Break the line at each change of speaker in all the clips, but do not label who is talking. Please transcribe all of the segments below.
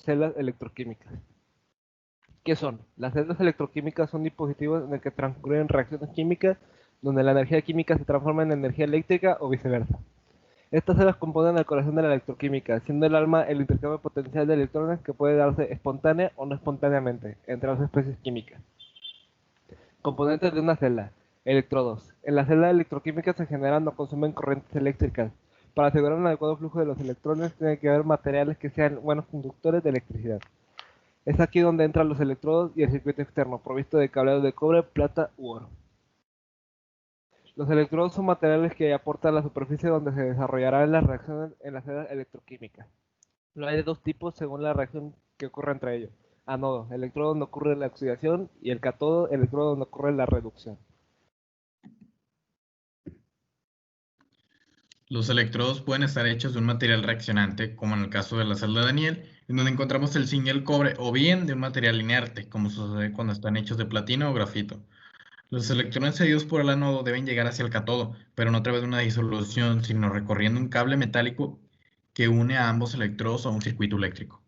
celdas electroquímicas. ¿Qué son? Las celdas electroquímicas son dispositivos en el que transcurren reacciones químicas donde la energía química se transforma en energía eléctrica o viceversa. Estas celdas componen el corazón de la electroquímica, siendo el alma el intercambio potencial de electrones que puede darse espontánea o no espontáneamente entre las especies químicas. Componentes de una celda. Electrodos. En la celda electroquímica se generan o consumen corrientes eléctricas. Para asegurar un adecuado flujo de los electrones tiene que haber materiales que sean buenos conductores de electricidad. Es aquí donde entran los electrodos y el circuito externo, provisto de cableado de cobre, plata u oro. Los electrodos son materiales que aportan la superficie donde se desarrollarán las reacciones en las celdas electroquímicas. Lo hay de dos tipos según la reacción que ocurre entre ellos. Anodo, electrodo donde ocurre la oxidación, y el cátodo, electrodo donde ocurre la reducción.
Los electrodos pueden estar hechos de un material reaccionante, como en el caso de la celda de Daniel, en donde encontramos el zinc y el cobre, o bien de un material inerte, como sucede cuando están hechos de platino o grafito. Los electrones cedidos por el ánodo deben llegar hacia el cátodo, pero no a través de una disolución, sino recorriendo un cable metálico que une a ambos electrodos a un circuito eléctrico.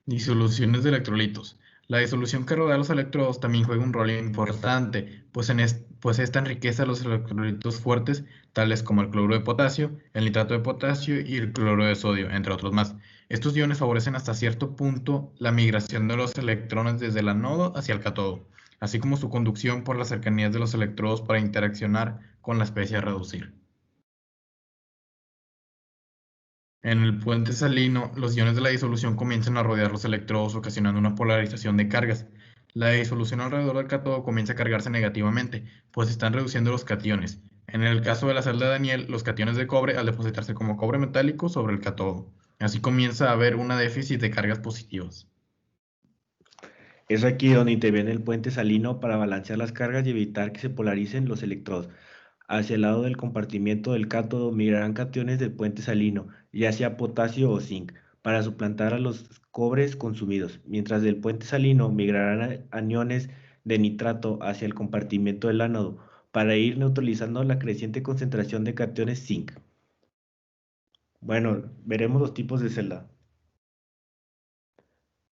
Disoluciones de electrolitos. La disolución que rodea a los electrodos también juega un rol importante, pues esta enriquece a los electrolitos fuertes, tales como el cloruro de potasio, el nitrato de potasio y el cloruro de sodio, entre otros más. Estos iones favorecen hasta cierto punto la migración de los electrones desde el ánodo hacia el cátodo, así como su conducción por las cercanías de los electrodos para interaccionar con la especie a reducir. En el puente salino, los iones de la disolución comienzan a rodear los electrodos, ocasionando una polarización de cargas. La disolución alrededor del cátodo comienza a cargarse negativamente, pues están reduciendo los cationes. En el caso de la celda de Daniel, los cationes de cobre al depositarse como cobre metálico sobre el cátodo. Así comienza a haber un déficit de cargas positivas.
Es aquí donde interviene el puente salino para balancear las cargas y evitar que se polaricen los electrodos. Hacia el lado del compartimiento del cátodo migrarán cationes del puente salino, ya sea potasio o zinc, para suplantar a los cobres consumidos, mientras del puente salino migrarán aniones de nitrato hacia el compartimento del ánodo, para ir neutralizando la creciente concentración de cationes zinc. Bueno, veremos los tipos de celda.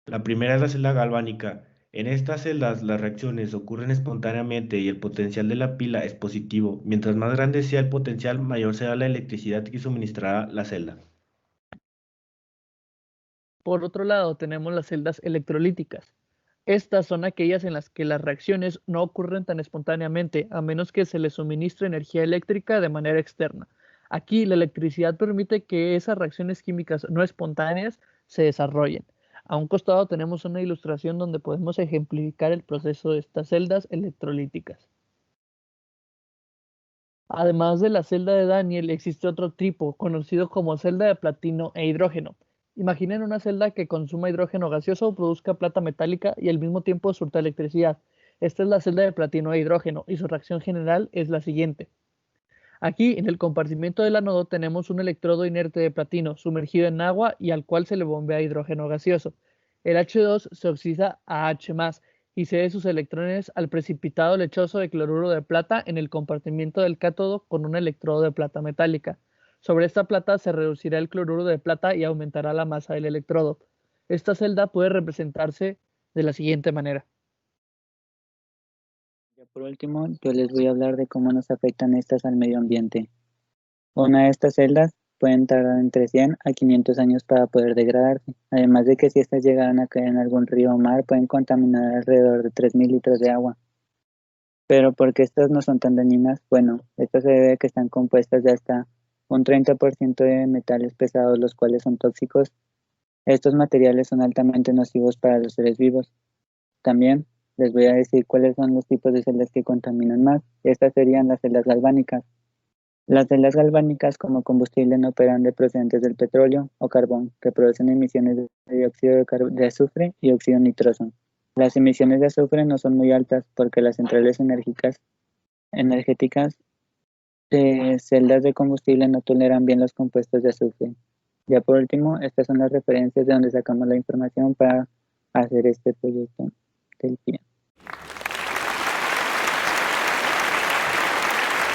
La primera es la celda galvánica. En estas celdas las reacciones ocurren espontáneamente y el potencial de la pila es positivo. Mientras más grande sea el potencial, mayor será la electricidad que suministrará la celda.
Por otro lado, tenemos las celdas electrolíticas. Estas son aquellas en las que las reacciones no ocurren tan espontáneamente, a menos que se les suministre energía eléctrica de manera externa. Aquí la electricidad permite que esas reacciones químicas no espontáneas se desarrollen. A un costado tenemos una ilustración donde podemos ejemplificar el proceso de estas celdas electrolíticas. Además de la celda de Daniel, existe otro tipo, conocido como celda de platino e hidrógeno. Imaginen una celda que consuma hidrógeno gaseoso, produzca plata metálica y al mismo tiempo surta electricidad. Esta es la celda de platino e hidrógeno y su reacción general es la siguiente. Aquí, en el compartimiento del ánodo, tenemos un electrodo inerte de platino sumergido en agua y al cual se le bombea hidrógeno gaseoso. El H2 se oxida a H+, y cede sus electrones al precipitado lechoso de cloruro de plata en el compartimiento del cátodo con un electrodo de plata metálica. Sobre esta plata se reducirá el cloruro de plata y aumentará la masa del electrodo. Esta celda puede representarse de la siguiente manera.
Ya por último, yo les voy a hablar de cómo nos afectan estas al medio ambiente. Una de estas celdas pueden tardar entre 100 a 500 años para poder degradarse, además de que si estas llegaran a caer en algún río o mar pueden contaminar alrededor de 3.000 litros de agua. Pero ¿por qué estas no son tan dañinas? Bueno, esto se debe a que están compuestas de hasta un 30% de metales pesados, los cuales son tóxicos. Estos materiales son altamente nocivos para los seres vivos. También les voy a decir cuáles son los tipos de celdas que contaminan más. Estas serían las celdas galvánicas. Las celdas galvánicas como combustible no operan de procedentes del petróleo o carbón, que producen emisiones de dióxido de azufre y óxido nitroso. Las emisiones de azufre no son muy altas porque las centrales energéticas de celdas de combustible no toleran bien los compuestos de azufre. Ya por último, estas son las referencias de donde sacamos la información para hacer este proyecto del PIA.